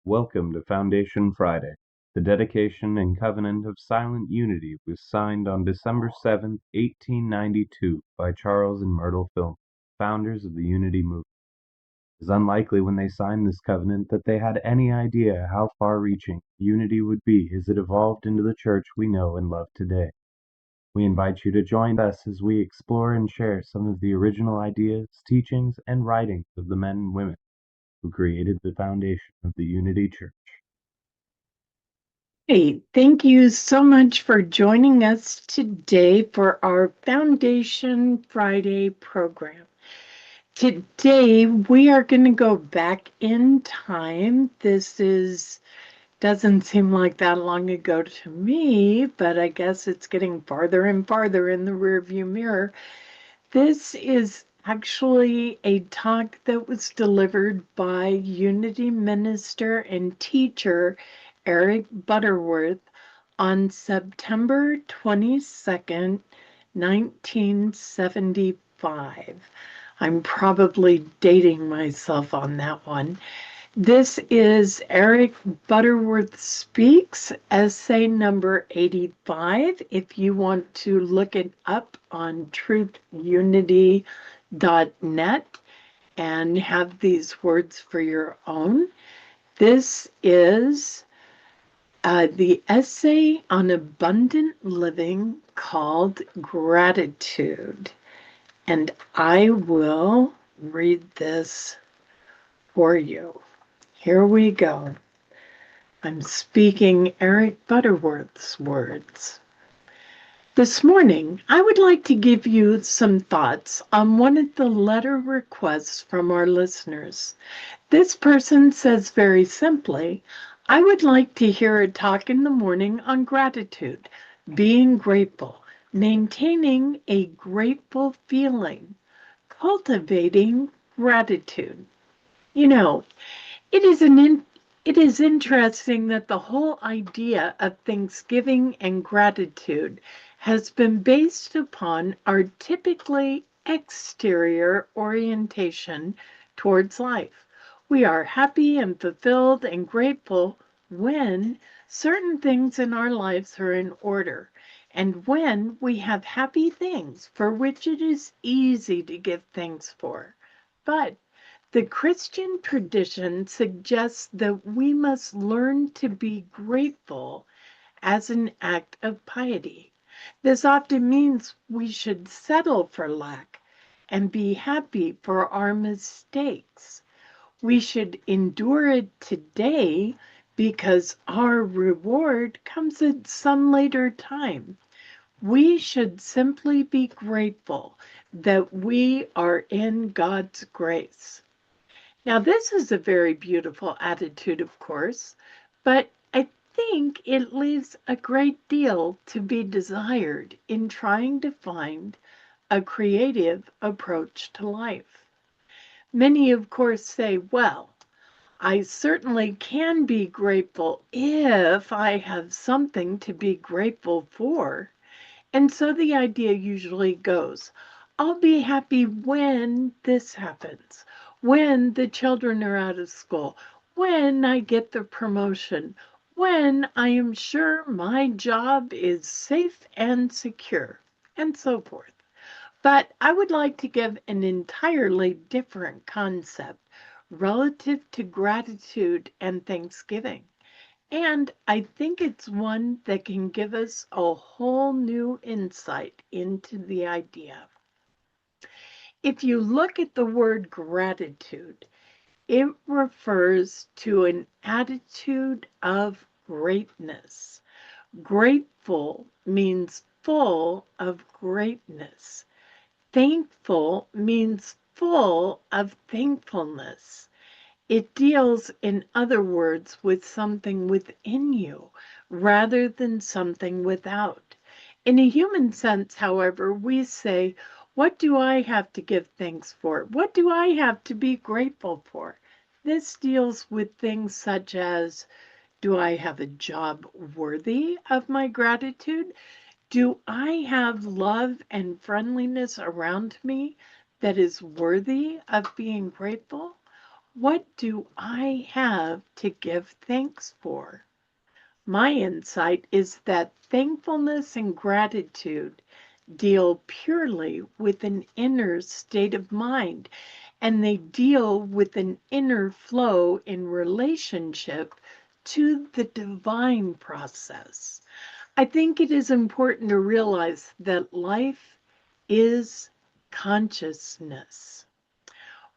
Welcome to Foundation Friday. The dedication and covenant of silent unity was signed on December 7th, 1892 by Charles and Myrtle Fillmore, founders of the Unity movement. It is unlikely when they signed this covenant that they had any idea how far-reaching unity would be as it evolved into the church we know and love today. We invite you to join us as we explore and share some of the original ideas, teachings, and writings of the men and women who created the foundation of the Unity Church. Hey, thank you so much for joining us today for our Foundation Friday program. Today, we are going to go back in time. Doesn't seem like that long ago to me, but I guess it's getting farther and farther in the rearview mirror. This is actually a talk that was delivered by Unity minister and teacher Eric Butterworth on September 22nd, 1975. I'm probably dating myself on that one. This is Eric Butterworth Speaks, essay number 85. If you want to look it up on truthunity.net and have these words for your own, this is the essay on abundant living called Gratitude. And I will read this for you. Here we go. I'm speaking Eric Butterworth's words. This morning, I would like to give you some thoughts on one of the letter requests from our listeners. This person says very simply, I would like to hear a talk in the morning on gratitude, being grateful, maintaining a grateful feeling, cultivating gratitude. You know, it is it is interesting that the whole idea of Thanksgiving and gratitude has been based upon our typically exterior orientation towards life. We are happy and fulfilled and grateful when certain things in our lives are in order and when we have happy things for which it is easy to give thanks for. But the Christian tradition suggests that we must learn to be grateful as an act of piety. This often means we should settle for lack and be happy for our mistakes. We should endure it today because our reward comes at some later time. We should simply be grateful that we are in God's grace. Now, this is a very beautiful attitude, of course, but I think it leaves a great deal to be desired in trying to find a creative approach to life. Many, of course, say, well, I certainly can be grateful if I have something to be grateful for. And so the idea usually goes, I'll be happy when this happens, when the children are out of school, when I get the promotion, when I am sure my job is safe and secure, and so forth. But I would like to give an entirely different concept relative to gratitude and Thanksgiving. And I think it's one that can give us a whole new insight into the idea. If you look at the word gratitude, it refers to an attitude of greatness. Grateful means full of greatness. Thankful means full of thankfulness. It deals, in other words, with something within you rather than something without. In a human sense, however, we say, what do I have to give thanks for? What do I have to be grateful for? This deals with things such as, do I have a job worthy of my gratitude? Do I have love and friendliness around me that is worthy of being grateful? what do I have to give thanks for? My insight is that thankfulness and gratitude deal purely with an inner state of mind, and they deal with an inner flow in relationship to the divine process. I think it is important to realize that life is consciousness.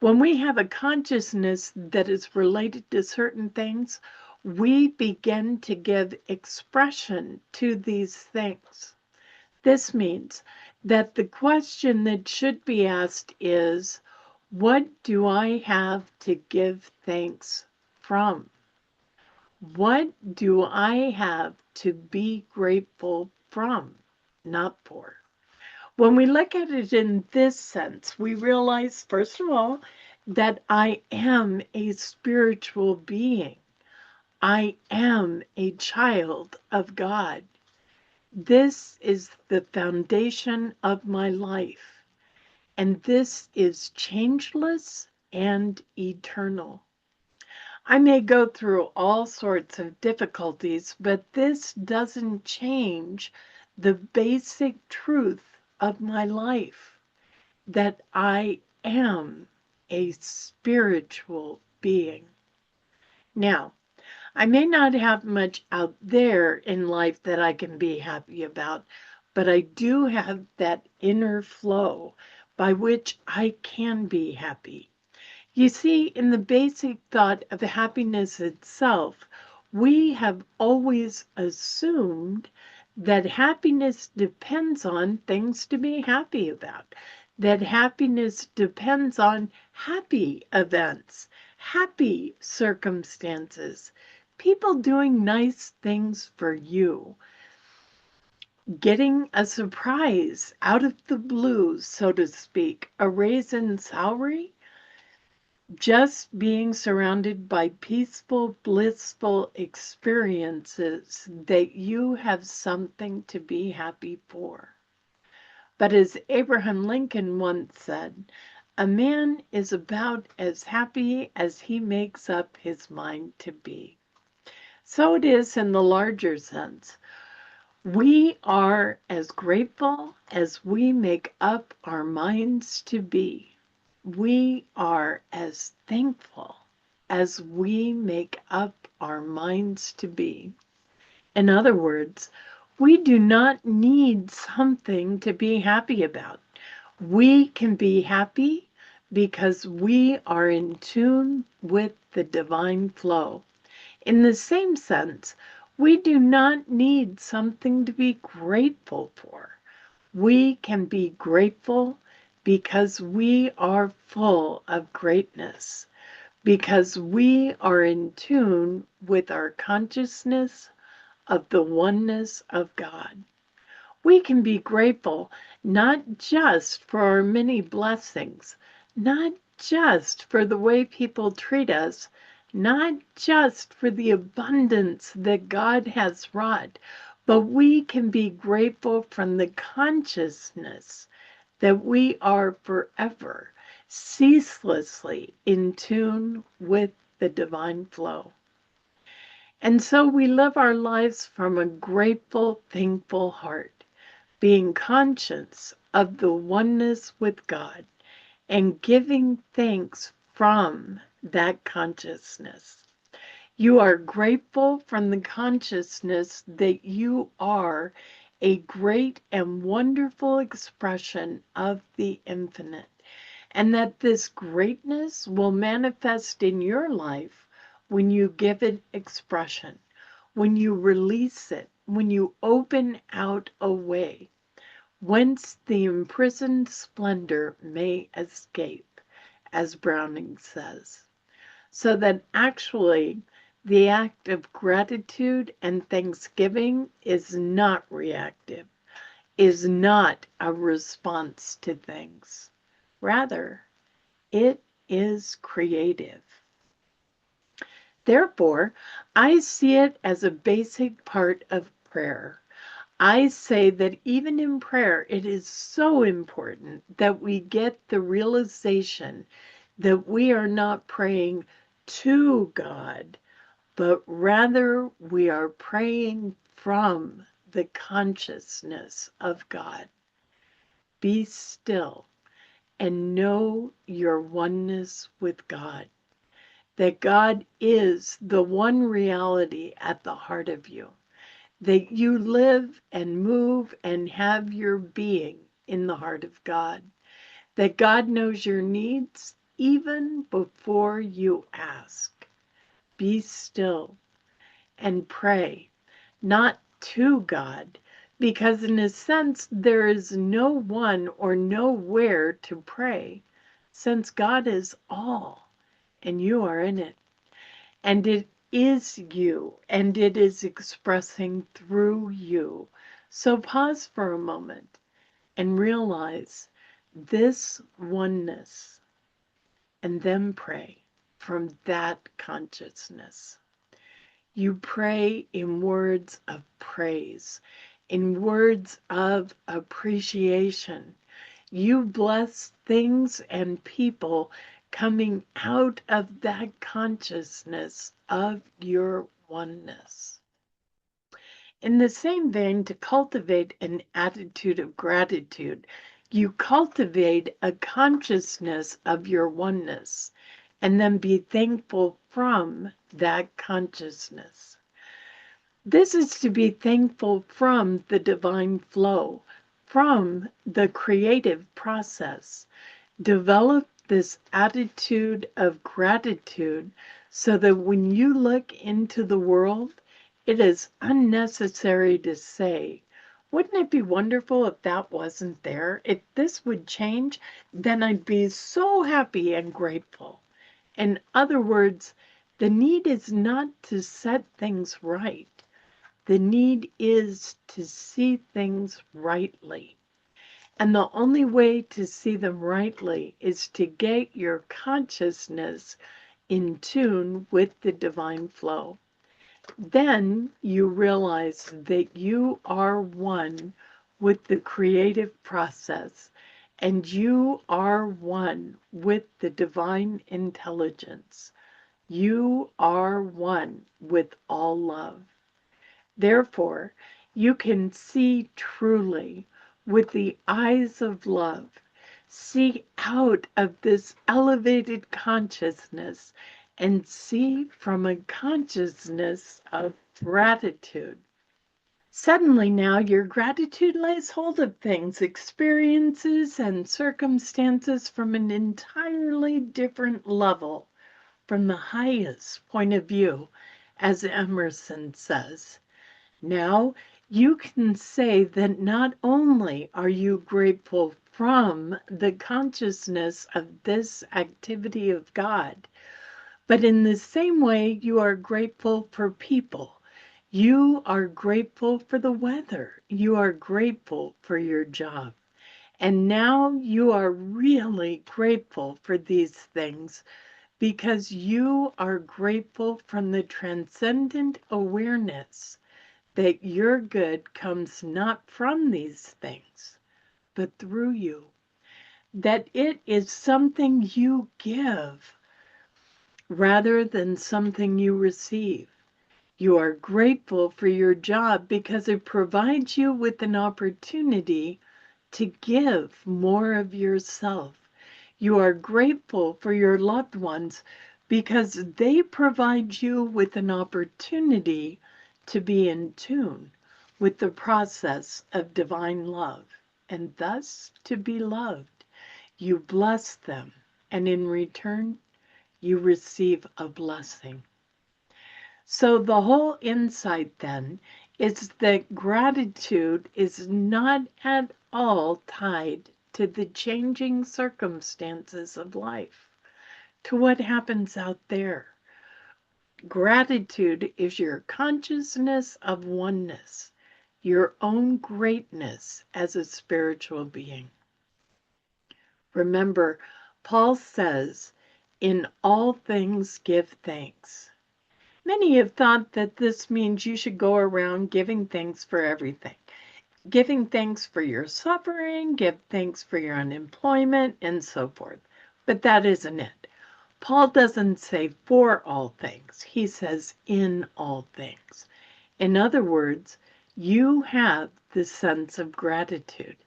When we have a consciousness that is related to certain things, we begin to give expression to these things. This means that the question that should be asked is, what do I have to give thanks from? What do I have to be grateful from, not for? When we look at it in this sense, we realize, first of all, that I am a spiritual being. I am a child of God. This is the foundation of my life, and this is changeless and eternal. I may go through all sorts of difficulties, but this doesn't change the basic truth of my life, that I am a spiritual being. Now, I may not have much out there in life that I can be happy about, but I do have that inner flow by which I can be happy. You see, in the basic thought of happiness itself, we have always assumed that happiness depends on things to be happy about, that happiness depends on happy events, happy circumstances, people doing nice things for you, getting a surprise out of the blue, so to speak, a raise in salary, just being surrounded by peaceful, blissful experiences that you have something to be happy for. But as Abraham Lincoln once said, a man is about as happy as he makes up his mind to be. So it is in the larger sense. We are as grateful as we make up our minds to be. We are as thankful as we make up our minds to be. In other words, we do not need something to be happy about. We can be happy because we are in tune with the divine flow. In the same sense, we do not need something to be grateful for. We can be grateful because we are full of greatness, because we are in tune with our consciousness of the oneness of God. We can be grateful not just for our many blessings, not just for the way people treat us, not just for the abundance that God has wrought, but we can be grateful from the consciousness that we are forever, ceaselessly in tune with the divine flow. And so we live our lives from a grateful, thankful heart, being conscious of the oneness with God and giving thanks from that consciousness. You are grateful from the consciousness that you are a great and wonderful expression of the infinite, and that this greatness will manifest in your life when you give it expression, when you release it, when you open out a way whence the imprisoned splendor may escape, as Browning says. So that actually the act of gratitude and thanksgiving is not reactive, is not a response to things. Rather, it is creative. Therefore, I see it as a basic part of prayer. I say that even in prayer, it is so important that we get the realization that we are not praying to God, but rather we are praying from the consciousness of God. Be still and know your oneness with God, that God is the one reality at the heart of you, that you live and move and have your being in the heart of God, that God knows your needs even before you ask. Be still and pray, not to God, because in a sense there is no one or nowhere to pray, since God is all and you are in it. And it is you, and it is expressing through you. So pause for a moment and realize this oneness, and then pray from that consciousness. You pray in words of praise, in words of appreciation. You bless things and people coming out of that consciousness of your oneness. In the same vein, to cultivate an attitude of gratitude, you cultivate a consciousness of your oneness and then be thankful from that consciousness. This is to be thankful from the divine flow, from the creative process. Develop this attitude of gratitude so that when you look into the world, it is unnecessary to say, wouldn't it be wonderful if that wasn't there? If this would change, then I'd be so happy and grateful. In other words, the need is not to set things right. The need is to see things rightly. And the only way to see them rightly is to get your consciousness in tune with the divine flow. Then you realize that you are one with the creative process and you are one with the divine intelligence. You are one with all love. Therefore, you can see truly with the eyes of love. See out of this elevated consciousness and see from a consciousness of gratitude. Suddenly now your gratitude lays hold of things, experiences, and circumstances from an entirely different level, from the highest point of view, as Emerson says. Now you can say that not only are you grateful from the consciousness of this activity of God, but in the same way you are grateful for people. You are grateful for the weather. You are grateful for your job. And now you are really grateful for these things because you are grateful from the transcendent awareness that your good comes not from these things, but through you. That it is something you give rather than something you receive. You are grateful for your job because it provides you with an opportunity to give more of yourself. You are grateful for your loved ones because they provide you with an opportunity to be in tune with the process of divine love and thus to be loved. You bless them, and in return, you receive a blessing. So the whole insight then is that gratitude is not at all tied to the changing circumstances of life, to what happens out there. Gratitude is your consciousness of oneness, your own greatness as a spiritual being. Remember, Paul says, in all things give thanks. Many have thought that this means you should go around giving thanks for everything. Giving thanks for your suffering, give thanks for your unemployment, and so forth. But that isn't it. Paul doesn't say for all things, he says in all things. In other words, you have the sense of gratitude,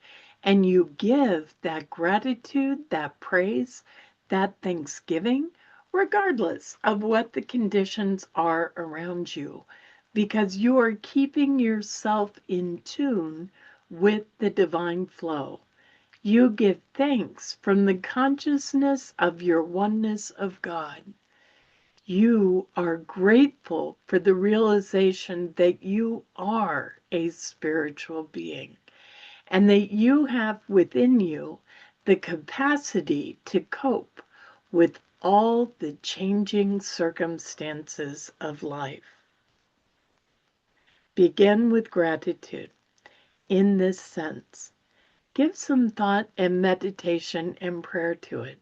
and you give that gratitude, that praise, that thanksgiving, regardless of what the conditions are around you, because you are keeping yourself in tune with the divine flow. You give thanks from the consciousness of your oneness of God. You are grateful for the realization that you are a spiritual being and that you have within you the capacity to cope with all the changing circumstances of life. Begin with gratitude in this sense. Give some thought and meditation and prayer to it.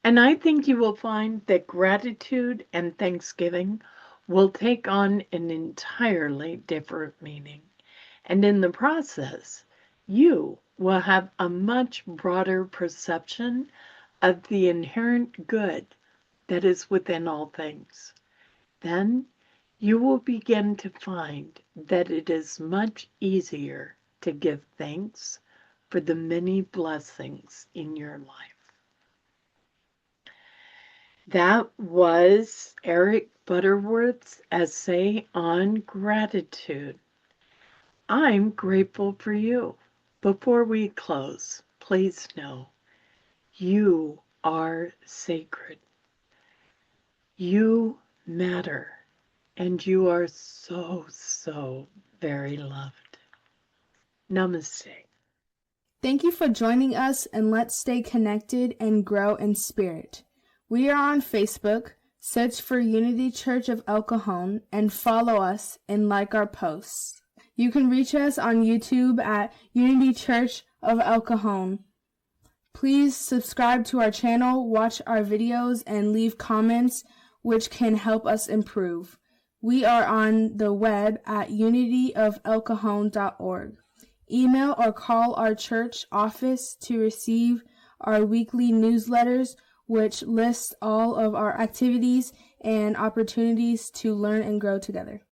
And I think you will find that gratitude and thanksgiving will take on an entirely different meaning. And in the process, you will have a much broader perception of the inherent good that is within all things. Then you will begin to find that it is much easier to give thanks for the many blessings in your life. That was Eric Butterworth's essay on gratitude. I'm grateful for you. Before we close, please know you are sacred. You matter. And you are so, so very loved. Namaste. Thank you for joining us, and let's stay connected and grow in spirit. We are on Facebook. Search for Unity Church of El Cajon and follow us and like our posts. You can reach us on YouTube at Unity Church of El Cajon. Please subscribe to our channel, watch our videos, and leave comments which can help us improve. We are on the web at unityofelcajon.org. Email or call our church office to receive our weekly newsletters, which lists all of our activities and opportunities to learn and grow together.